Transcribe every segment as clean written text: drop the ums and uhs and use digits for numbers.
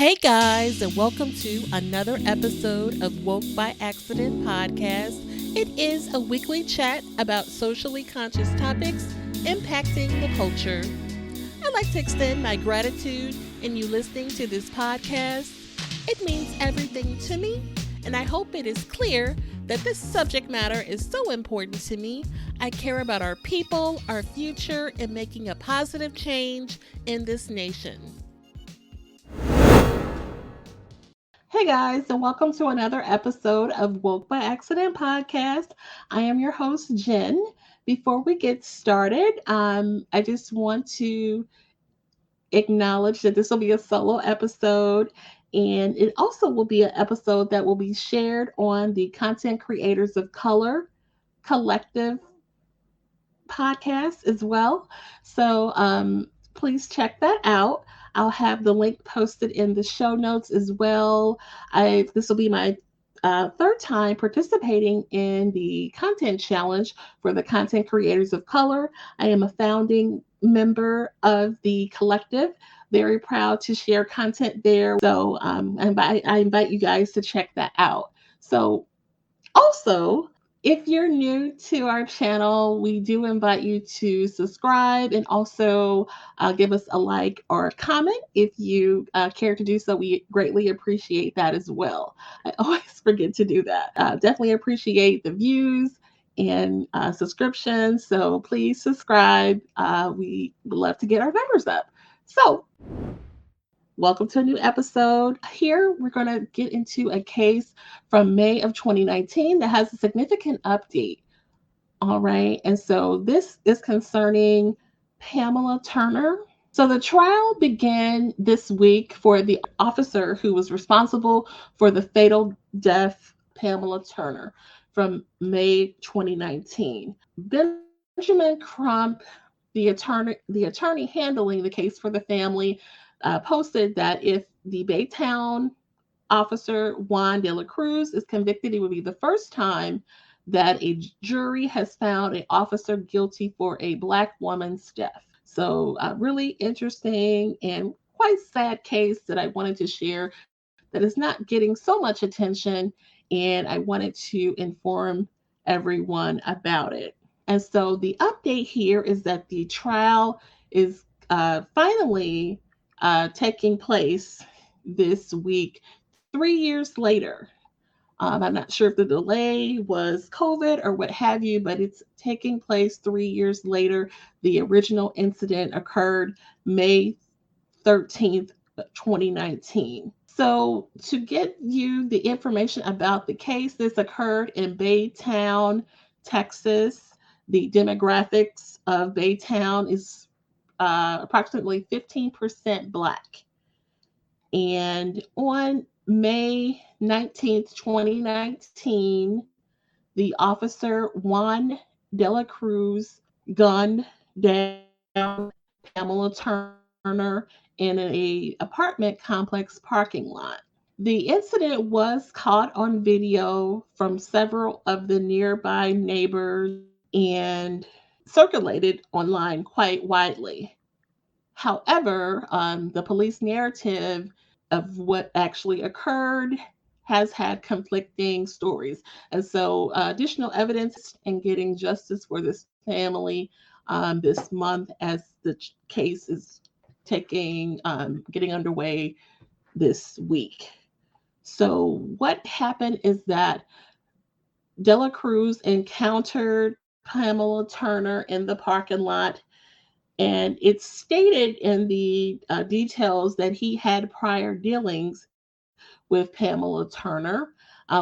Hey guys, and welcome to another episode of Woke by Accident podcast. It is a weekly chat about socially conscious topics impacting the culture. I'd like to extend my gratitude in you listening to this podcast. It means everything to me, and I hope it is clear that this subject matter is so important to me. I care about our people, our future, and making a positive change in this nation. Hey guys, and welcome to another episode of Woke by Accident podcast. I am your host, Jen. Before we get started, I just want to acknowledge that this will be a solo episode, and it also will be an episode that will be shared on the Content Creators of Color Collective podcast as well. So please check that out. I'll have the link posted in the show notes as well. This will be my third time participating in the content challenge for the Content Creators of Color. I am a founding member of the collective. Very proud to share content there. So I invite you guys to check that out. So also, if you're new to our channel, we do invite you to subscribe and also give us a like or a comment if you care to do so. We greatly appreciate that as well. I always forget to do that. Definitely appreciate the views and subscriptions. So please subscribe. We would love to get our numbers up. So, welcome to a new episode. Here, we're going to get into a case from May of 2019 that has a significant update. All right. And so this is concerning Pamela Turner. So the trial began this week for the officer who was responsible for the fatal death, Pamela Turner, from May 2019. Benjamin Crump, the attorney handling the case for the family, posted that if the Baytown officer Juan de la Cruz is convicted, it would be the first time that a jury has found an officer guilty for a Black woman's death. So, really interesting and quite sad case that I wanted to share that is not getting so much attention, and I wanted to inform everyone about it. And so the update here is that the trial is finally taking place this week, 3 years later. I'm not sure if the delay was COVID or what have you, but it's taking place 3 years later. The original incident occurred May 13th, 2019. So, to get you the information about the case, this occurred in Baytown, Texas. The demographics of Baytown is approximately 15% Black. And on May 19th, 2019, the officer Juan de la Cruz gunned down Pamela Turner in a apartment complex parking lot. The incident was caught on video from several of the nearby neighbors and circulated online quite widely. However, the police narrative of what actually occurred has had conflicting stories. And so, additional evidence in getting justice for this family this month as the case is getting underway this week. So, what happened is that Dela Cruz encountered Pamela Turner in the parking lot, and it's stated in the details that he had prior dealings with Pamela Turner.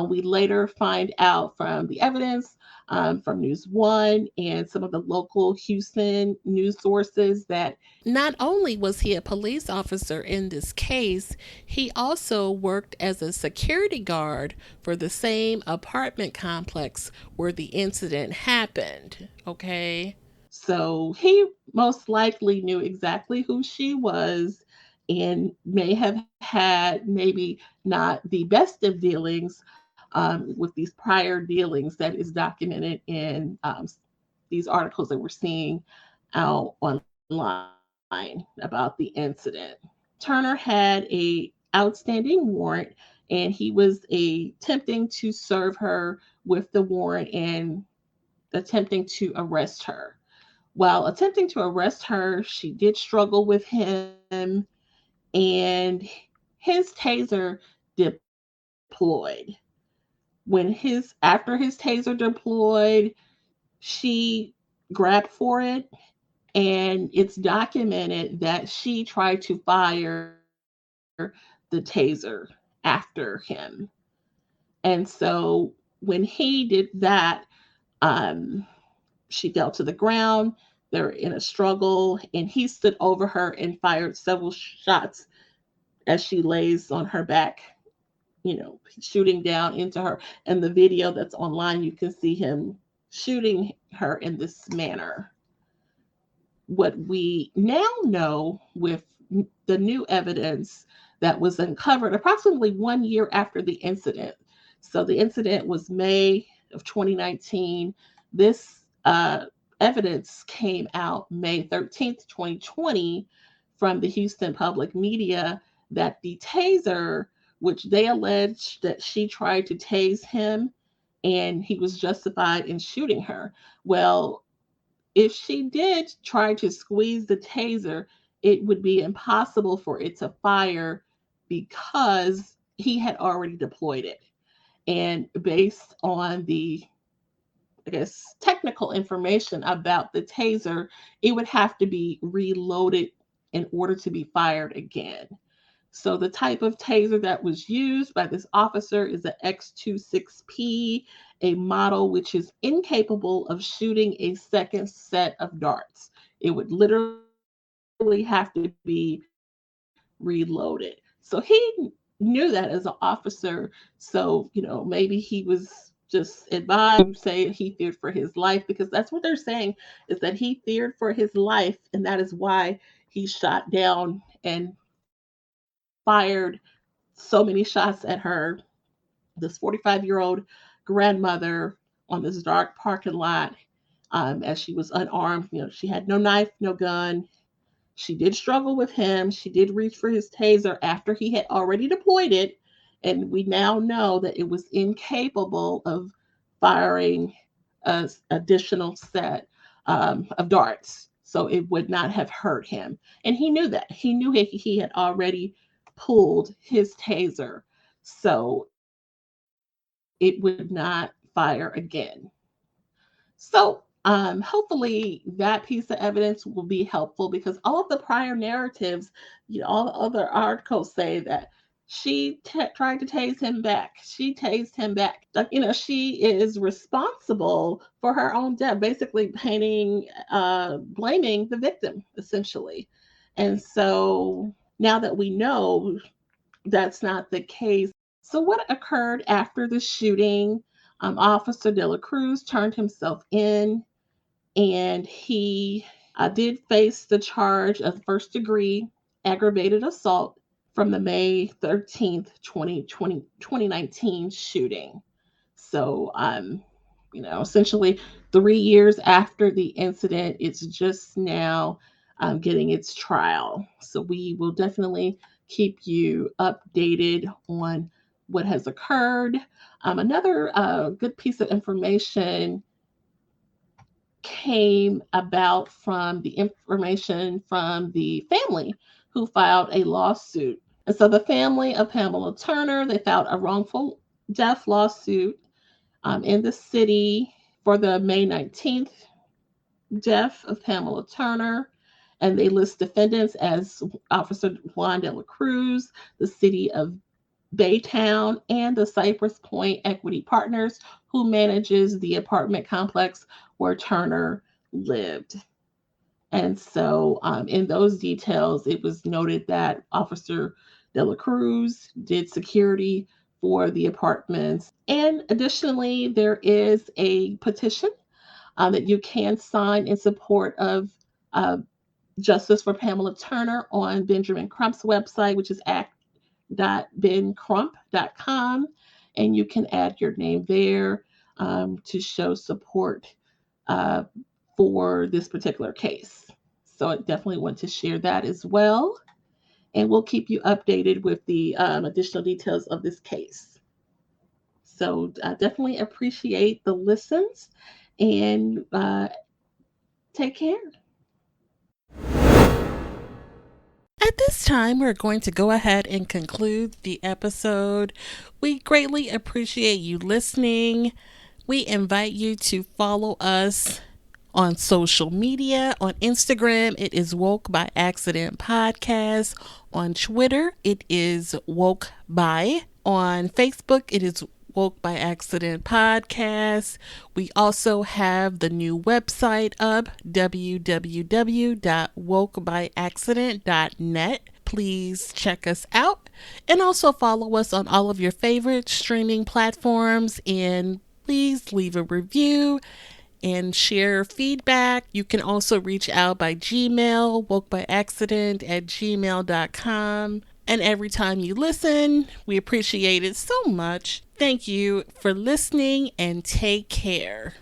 We later find out from the evidence from News One and some of the local Houston news sources that not only was he a police officer in this case, he also worked as a security guard for the same apartment complex where the incident happened. Okay. So he most likely knew exactly who she was and may have had maybe not the best of dealings with these prior dealings that is documented in these articles that we're seeing out online about the incident. Turner had a outstanding warrant, and he was attempting to serve her with the warrant and attempting to arrest her. While attempting to arrest her, she did struggle with him, and his taser deployed. After his taser deployed, she grabbed for it, and it's documented that she tried to fire the taser after him. And so when he did that, um, she fell to the ground. They're in a struggle, and he stood over her and fired several shots as she lays on her back, shooting down into her. And the video that's online, you can see him shooting her in this manner. What we now know with the new evidence that was uncovered approximately 1 year after the incident. So the incident was May of 2019. This evidence came out May 13th, 2020, from the Houston Public Media that the taser, which they alleged that she tried to tase him and he was justified in shooting her. Well, if she did try to squeeze the taser, it would be impossible for it to fire because he had already deployed it. And based on the, I guess, technical information about the taser, it would have to be reloaded in order to be fired again. So the type of taser that was used by this officer is an X26P, a model which is incapable of shooting a second set of darts. It would literally have to be reloaded. So he knew that as an officer. So, maybe he was just advised to say he feared for his life, because that's what they're saying, is that he feared for his life. And that is why he shot down and fired so many shots at her, this 45-year-old grandmother, on this dark parking lot, as she was unarmed. She had no knife, no gun. She did struggle with him. She did reach for his taser after he had already deployed it. And we now know that it was incapable of firing an additional set of darts. So it would not have hurt him. And he knew that. He knew he had already pulled his taser. So it would not fire again. So hopefully that piece of evidence will be helpful, because all of the prior narratives, all the other articles say that she tried to tase him back. She tased him back. Like, she is responsible for her own death, basically blaming the victim, essentially. And so now that we know that's not the case. So, what occurred after the shooting? Officer De La Cruz turned himself in, and he did face the charge of first degree aggravated assault from the May 13th, 2019 shooting. So, essentially 3 years after the incident, it's just now getting its trial. So we will definitely keep you updated on what has occurred. Another good piece of information came about from the information from the family who filed a lawsuit. And so the family of Pamela Turner, they filed a wrongful death lawsuit in the city for the May 19th death of Pamela Turner. And they list defendants as Officer Juan de la Cruz, the city of Baytown, and the Cypress Point Equity Partners, who manages the apartment complex where Turner lived. And so, in those details, it was noted that Officer De La Cruz did security for the apartments. And additionally, there is a petition that you can sign in support of uh, Justice for Pamela Turner on Benjamin Crump's website, which is act.bencrump.com. And you can add your name there to show support uh, for this particular case. So I definitely want to share that as well. and we'll keep you updated with the additional details of this case. So I definitely appreciate the listens, and take care. At this time, we're going to go ahead and conclude the episode. We greatly appreciate you listening. We invite you to follow us on social media. On Instagram, it is Woke by Accident Podcast. On Twitter, it is Woke by. On Facebook, it is Woke by Accident Podcast. We also have the new website up, www.wokebyaccident.net. Please check us out, and also follow us on all of your favorite streaming platforms, and please leave a review and share feedback. You can also reach out by Gmail, wokebyaccident@gmail.com. And every time you listen, we appreciate it so much. Thank you for listening, and take care.